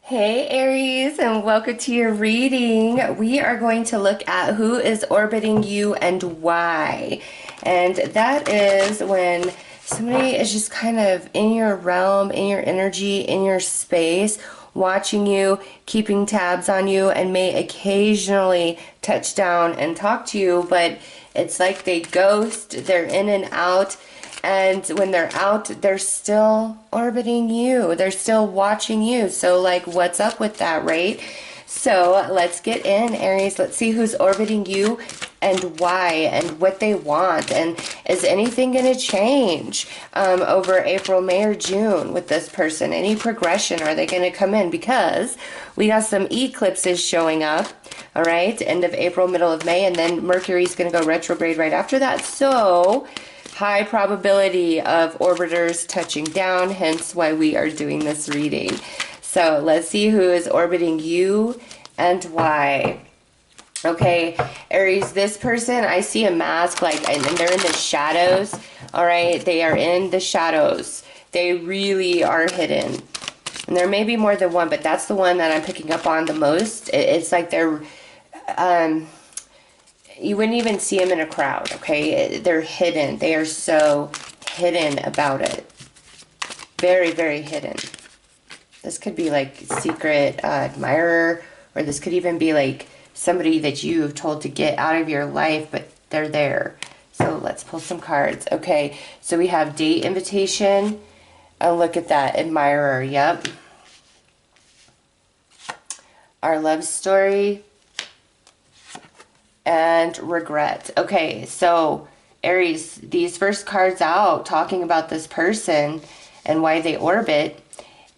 Hey Aries, and welcome to your reading. We are going to look at who is orbiting you and why. And that is when somebody is just kind of in your realm, in your energy, in your space, watching you, keeping tabs on you, and may occasionally touch down and talk to you, but it's like they ghost, they're in and out. And when they're out, they're still orbiting you. They're still watching you. So, like, what's up with that, right? So, let's get in, Aries. Let's see who's orbiting you and why and what they want. And is anything going to change over April, May, or June with this person? Any progression? Are they going to come in? Because we got some eclipses showing up. All right, end of April, middle of May, and then Mercury's going to go retrograde right after that. So high probability of orbiters touching down, hence why we are doing this reading. So let's see who is orbiting you and why. Okay, Aries, this person, I see a mask, like, and they're in the shadows. All right, they are in the shadows. They really are hidden. And there may be more than one, but that's the one that I'm picking up on the most. It's like they're, you wouldn't even see them in a crowd, okay? They're hidden. They are so hidden about it. Very, very hidden. This could be like secret admirer, or this could even be like somebody that you have told to get out of your life, but they're there. So let's pull some cards. Okay, so we have date invitation. Oh, look at that. Admirer, yep. Our love story. And regret. Okay, so Aries, these first cards out talking about this person and why they orbit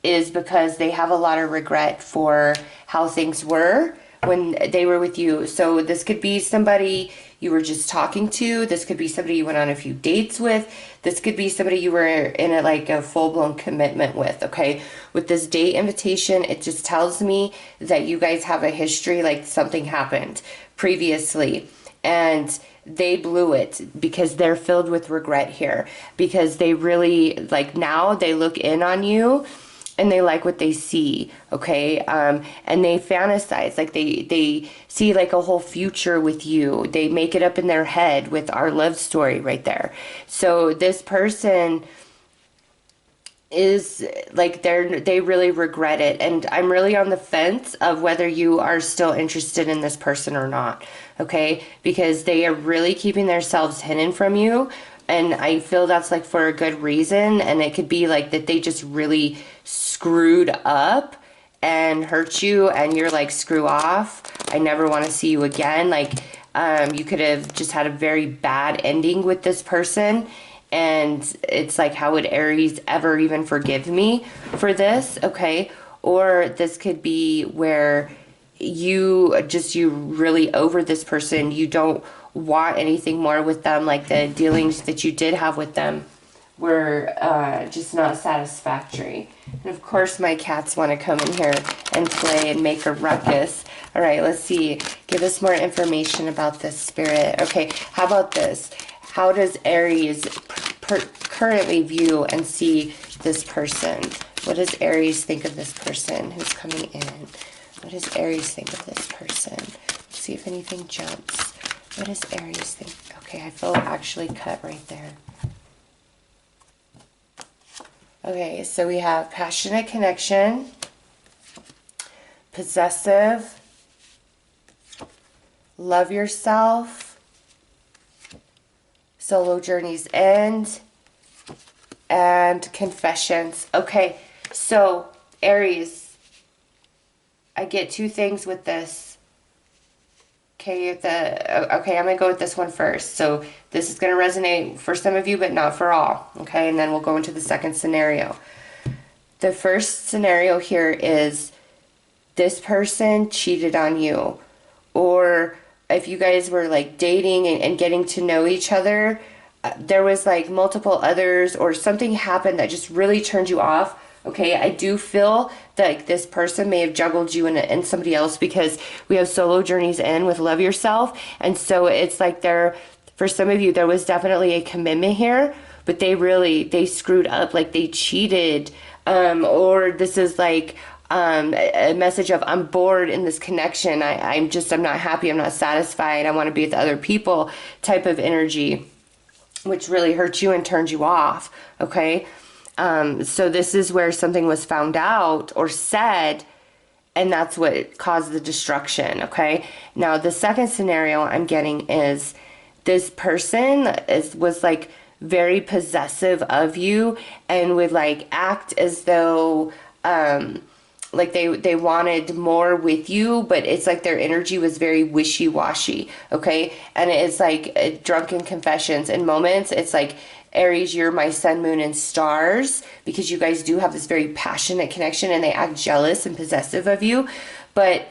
is because they have a lot of regret for how things were when they were with you. So this could be somebody you were just talking to. This could be somebody you went on a few dates with. This could be somebody you were in a full-blown commitment with, okay? With this date invitation, it just tells me that you guys have a history, like something happened previously, and they blew it because they're filled with regret here, because they really, like, now they look in on you and they like what they see, okay? And they fantasize, like they see like a whole future with you. They make it up in their head with our love story right there. So this person is like they really regret it, and I'm really on the fence of whether you are still interested in this person or not, okay? Because they are really keeping themselves hidden from you, and I feel that's like for a good reason. And it could be like that they just really screwed up and hurt you, and you're like, screw off, I never want to see you again. Like, you could have just had a very bad ending with this person, and it's like, how would Aries ever even forgive me for this, okay? Or this could be where you really over this person. You don't want anything more with them, like the dealings that you did have with them were just not satisfactory. And of course my cats want to come in here and play and make a ruckus. All right, let's see. Give us more information about this, Spirit. Okay, how about this? How does Aries currently view and see this person? What does Aries think of this person who's coming in? What does Aries think of this person? Let's see if anything jumps. What does Aries think? Okay, I feel actually cut right there. Okay, so we have passionate connection, possessive, love yourself, solo journeys end, and confessions. Okay, so Aries, I get two things with this. Okay, I'm going to go with this one first. So this is going to resonate for some of you, but not for all. Okay, and then we'll go into the second scenario. The first scenario here is this person cheated on you. Or if you guys were like dating and getting to know each other, there was like multiple others, or something happened that just really turned you off. Okay, I do feel that this person may have juggled you and somebody else, because we have solo journeys in with love yourself. And so it's like for some of you, there was definitely a commitment here, but they screwed up, like they cheated. Or this is like, a message of I'm bored in this connection. I'm not happy. I'm not satisfied. I want to be with other people type of energy, which really hurts you and turns you off. Okay. So this is where something was found out or said, and that's what caused the destruction. Okay. Now the second scenario I'm getting is this person was like very possessive of you and would like act as though like they wanted more with you, but it's like their energy was very wishy-washy. Okay. And it's like drunken confessions and moments. It's like, Aries, you're my sun, moon, and stars, because you guys do have this very passionate connection and they act jealous and possessive of you. But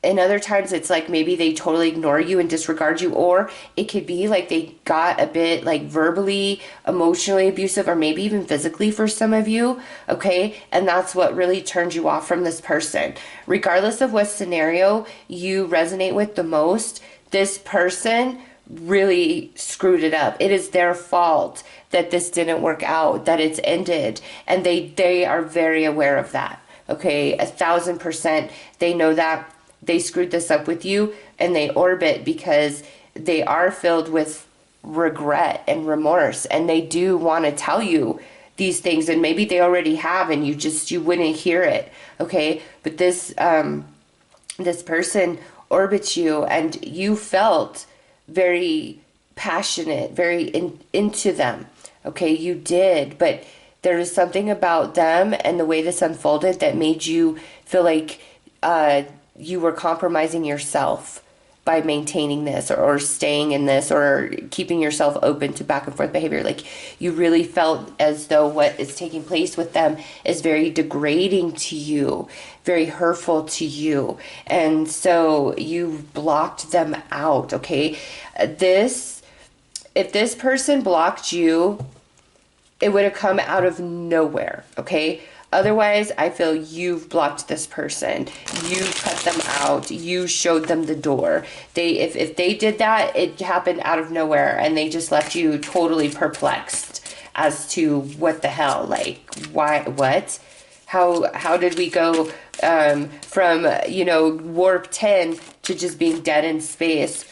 in other times, it's like maybe they totally ignore you and disregard you, or it could be like they got a bit like verbally, emotionally abusive, or maybe even physically for some of you. Okay. And that's what really turns you off from this person. Regardless of what scenario you resonate with the most, this person really screwed it up. It is their fault that this didn't work out, that it's ended, and they are very aware of that. Okay, 1,000%. They know that they screwed this up with you, and they orbit because they are filled with regret and remorse, and they do want to tell you these things, and maybe they already have, and you wouldn't hear it. Okay, but this person orbits you, and you felt very passionate, very into them. Okay, you did, but there was something about them and the way this unfolded that made you feel like you were compromising yourself by maintaining this, or staying in this, or keeping yourself open to back and forth behavior. Like you really felt as though what is taking place with them is very degrading to you, very hurtful to you. And so you blocked them out. Okay. If this person blocked you, it would have come out of nowhere. Okay. Otherwise, I feel you've blocked this person. You cut them out. You showed them the door. If they did that, it happened out of nowhere, and they just left you totally perplexed as to what the hell, like why, what, how did we go from warp 10 to just being dead in space?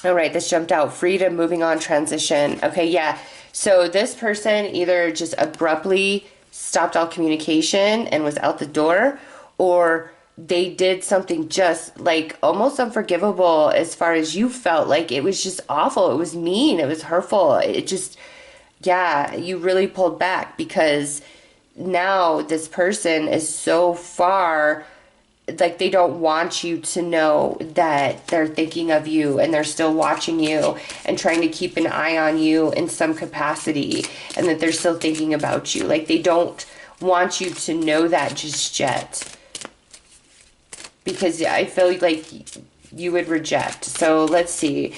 All right, this jumped out. Freedom, moving on, transition. Okay, yeah. So this person either just abruptly stopped all communication and was out the door, or they did something just like almost unforgivable as far as you felt. Like it was just awful. It was mean. It was hurtful. It just, yeah, you really pulled back because now this person is so far, like they don't want you to know that they're thinking of you and they're still watching you and trying to keep an eye on you in some capacity, and that they're still thinking about you. Like they don't want you to know that just yet, because I feel like you would reject. So let's see.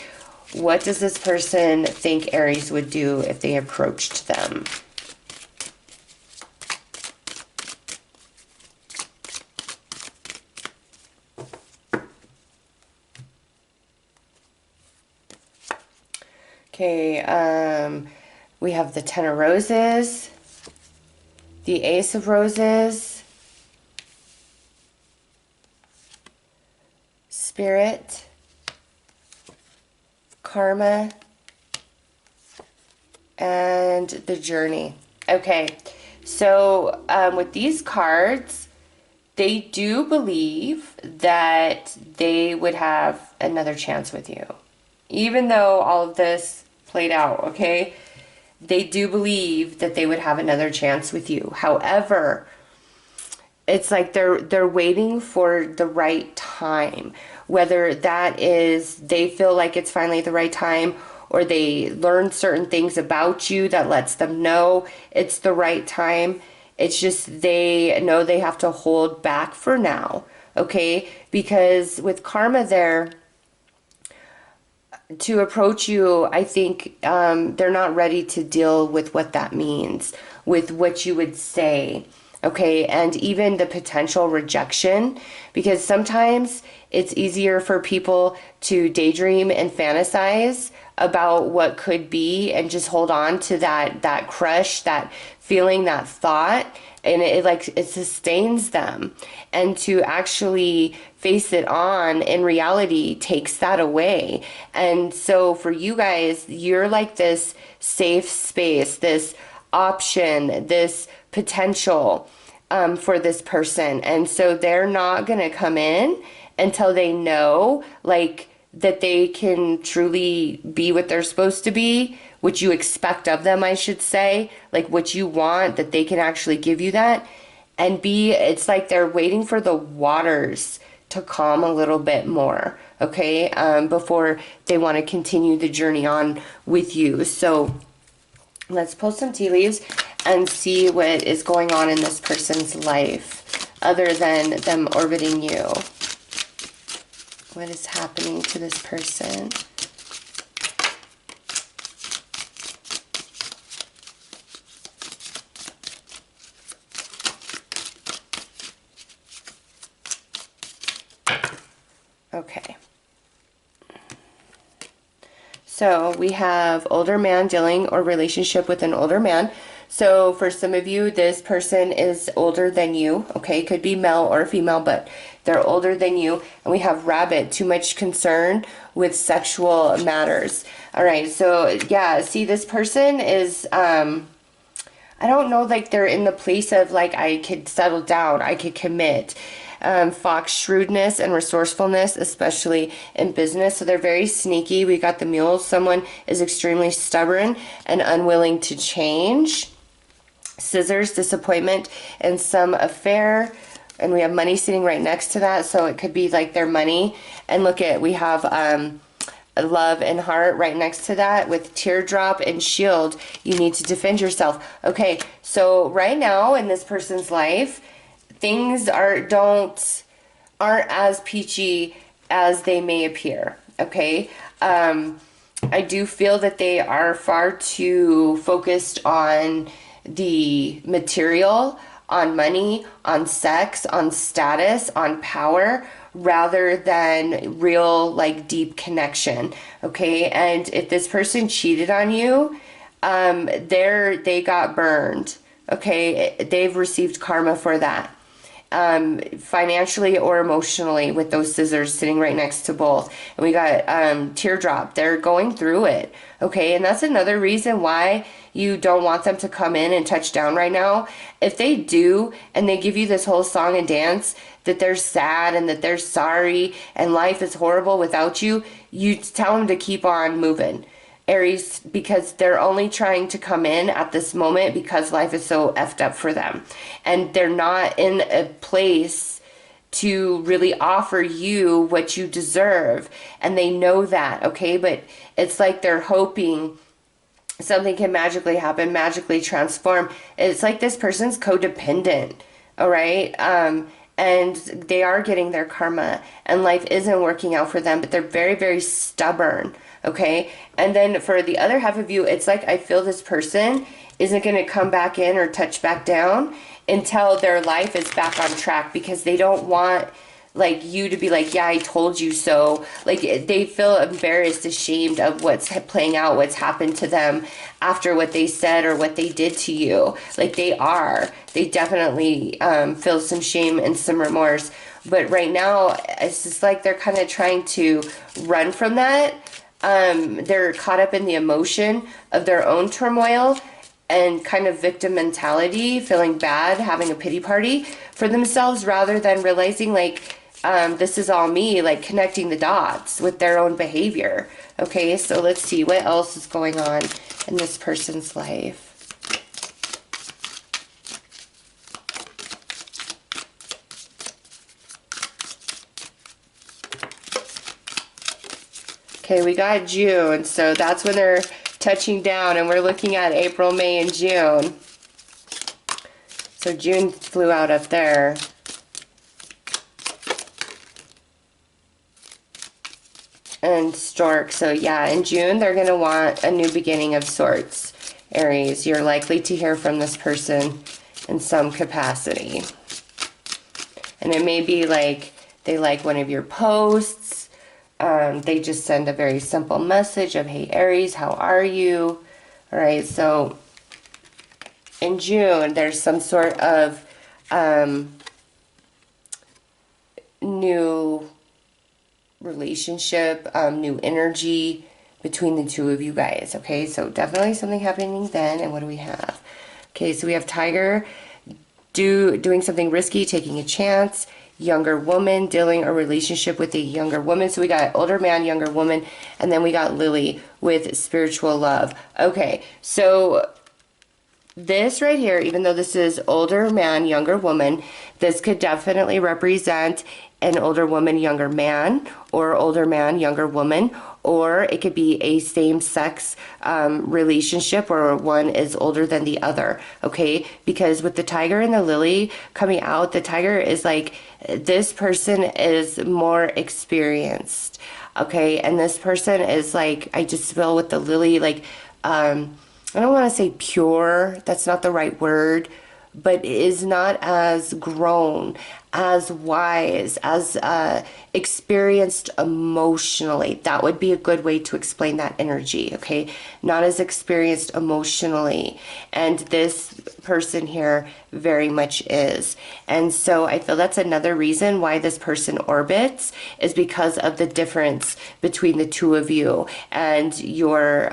What does this person think Aries would do if they approached them? Okay, we have the Ten of Roses, the Ace of Roses, Spirit, Karma, and the Journey. Okay, so with these cards, they do believe that they would have another chance with you. Even though all of this played out, okay? They do believe that they would have another chance with you. However, it's like they're waiting for the right time. Whether that is they feel like it's finally the right time, or they learn certain things about you that lets them know it's the right time. It's just they know they have to hold back for now, okay? Because with karma there, to approach you, I think they're not ready to deal with what that means, with what you would say. okay, and even the potential rejection, because sometimes it's easier for people to daydream and fantasize about what could be and just hold on to that crush, that feeling, that thought, and it sustains them. And to actually face it on in reality takes that away. And so for you guys, you're like this safe space, this option, this potential for this person. And so they're not going to come in until they know like that they can truly be what they're supposed to be, what you expect of them, I should say, like what you want, that they can actually give you that. And B, it's like they're waiting for the waters to calm a little bit more, okay, before they want to continue the journey on with you. So let's pull some tea leaves and see what is going on in this person's life other than them orbiting you. What is happening to this person? Okay. So we have older man dealing or relationship with an older man. So for some of you, this person is older than you. Okay, could be male or female, but they're older than you. And we have rabbit, too much concern with sexual matters. All right, so yeah, see, this person is, I don't know, like they're in the place of like, I could settle down, I could commit. Fox, shrewdness and resourcefulness, especially in business. So they're very sneaky. We got the mule. Someone is extremely stubborn and unwilling to change. Scissors, disappointment and some affair. And we have money sitting right next to that. So it could be like their money. And look at, we have love and heart right next to that with teardrop and shield. You need to defend yourself. Okay, so right now in this person's life, things aren't as peachy as they may appear, okay? I do feel that they are far too focused on the material, on money, on sex, on status, on power, rather than real, like, deep connection, okay? And if this person cheated on you, they got burned, okay? They've received karma for that. Financially or emotionally, with those scissors sitting right next to both. And we got teardrop. They're going through it, okay? And that's another reason why you don't want them to come in and touch down right now. If they do and they give you this whole song and dance that they're sad and that they're sorry and life is horrible without you, you tell them to keep on moving, Aries, because they're only trying to come in at this moment because life is so effed up for them. And they're not in a place to really offer you what you deserve. And they know that, okay? But it's like they're hoping something can magically happen, magically transform. It's like this person's codependent, all right? And they are getting their karma and life isn't working out for them, but they're very, very stubborn. Okay, and then for the other half of you, it's like I feel this person isn't going to come back in or touch back down until their life is back on track, because they don't want like you to be like, yeah, I told you so. Like they feel embarrassed, ashamed of what's playing out, what's happened to them after what they said or what they did to you. Like they definitely feel some shame and some remorse. But right now, it's just like they're kind of trying to run from that. They're caught up in the emotion of their own turmoil and kind of victim mentality, feeling bad, having a pity party for themselves, rather than realizing like, this is all me, like connecting the dots with their own behavior. Okay, so let's see what else is going on in this person's life. Okay, we got June, so that's when they're touching down, and we're looking at April, May, and June. So June flew out up there. And Stork, so yeah, in June, they're going to want a new beginning of sorts. Aries, you're likely to hear from this person in some capacity. And it may be like they like one of your posts. They just send a very simple message of, hey, Aries, how are you? All right, so in June, there's some sort of new relationship, new energy between the two of you guys, okay? So definitely something happening then. And what do we have? Okay, so we have Tiger doing something risky, taking a chance. Younger woman, dealing a relationship with a younger woman. So we got older man, younger woman, and then we got Lily with spiritual love. Okay, so this right here, even though this is older man, younger woman, this could definitely represent an older woman, younger man, or older man, younger woman, or it could be a same-sex relationship where one is older than the other, okay? Because with the tiger and the lily coming out, the tiger is like, this person is more experienced, okay? And this person is like, I just feel with the lily, like, I don't want to say pure, that's not the right word, but is not as grown, as wise, as experienced emotionally. That would be a good way to explain that energy, okay? Not as experienced emotionally. And this person here very much is. And so I feel that's another reason why this person orbits, is because of the difference between the two of you and your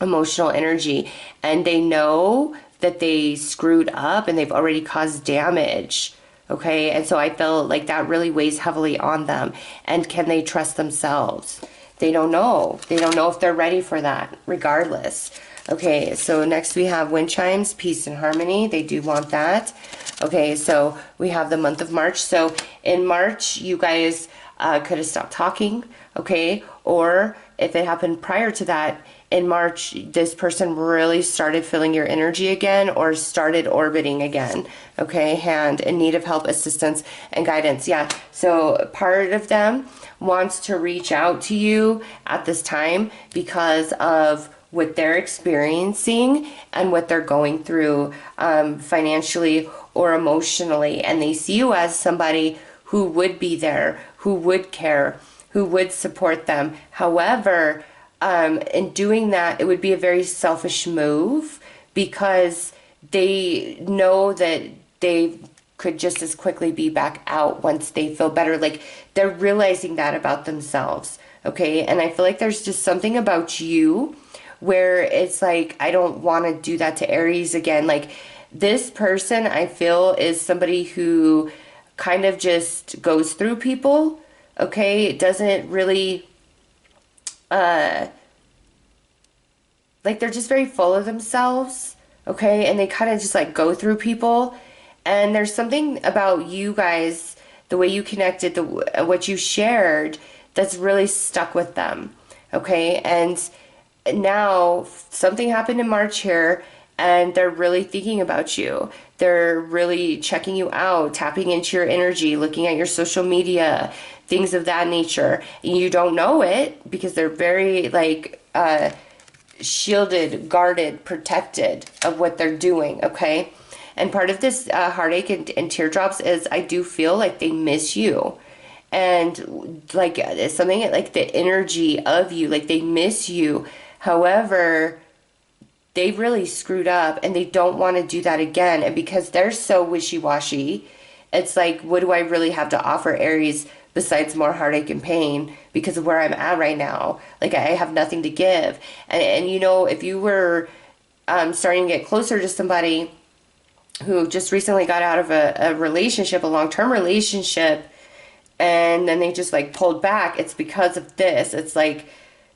emotional energy. And they know that they screwed up and they've already caused damage, okay? And so I feel like that really weighs heavily on them. And can they trust themselves? They don't know. They don't know if they're ready for that, regardless. Okay, so next we have wind chimes, peace and harmony. They do want that. Okay, so we have the month of March. So in March, you guys could have stopped talking, okay? Or if it happened prior to that, in March, this person really started feeling your energy again or started orbiting again, okay? And in need of help, assistance, and guidance. Yeah, so part of them wants to reach out to you at this time because of what they're experiencing and what they're going through financially or emotionally. And they see you as somebody who would be there, who would care, who would support them. However, in doing that, it would be a very selfish move because they know that they could just as quickly be back out once they feel better. Like, they're realizing that about themselves, okay? And I feel like there's just something about you where it's like, I don't want to do that to Aries again. Like, this person, I feel, is somebody who kind of just goes through people, okay? It doesn't really like, they're just very full of themselves, okay? And they kind of just like go through people. And there's something about you guys, the way you connected, what you shared, that's really stuck with them, okay? And now something happened in March here, and they're really thinking about you. They're really checking you out, tapping into your energy, looking at your social media, things of that nature. And you don't know it because they're very like shielded, guarded, protected of what they're doing, okay? And part of this heartache and teardrops is I do feel like they miss you. And like it's something like the energy of you, like they miss you. However, they really screwed up and they don't want to do that again. And because they're so wishy-washy, it's like, what do I really have to offer Aries besides more heartache and pain because of where I'm at right now? Like, I have nothing to give. And you know, if you were starting to get closer to somebody who just recently got out of a relationship, a long-term relationship, and then they just like pulled back, it's because of this. It's like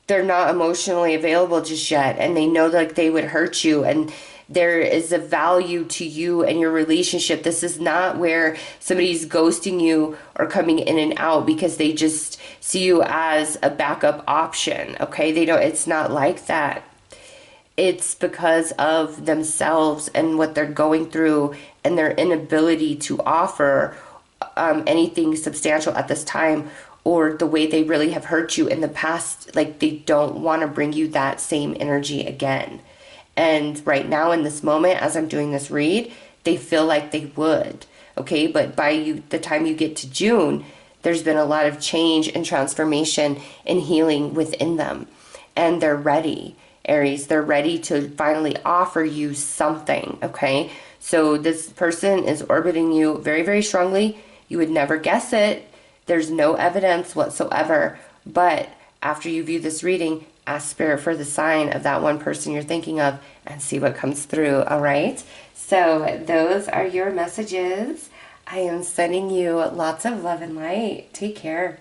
they're not emotionally available just yet, and they know that like, they would hurt you, and there is a value to you and your relationship. This is not where somebody's ghosting you or coming in and out because they just see you as a backup option, okay? They don't, it's not like that. It's because of themselves and what they're going through and their inability to offer anything substantial at this time, or the way they really have hurt you in the past. Like, they don't want to bring you that same energy again. And right now in this moment, as I'm doing this read, they feel like they would. Okay, but by the time you get to June, there's been a lot of change and transformation and healing within them. And they're ready, Aries. They're ready to finally offer you something, okay? So this person is orbiting you very, very strongly. You would never guess it. There's no evidence whatsoever. But after you view this reading, ask Spirit for the sign of that one person you're thinking of and see what comes through, all right? So those are your messages. I am sending you lots of love and light. Take care.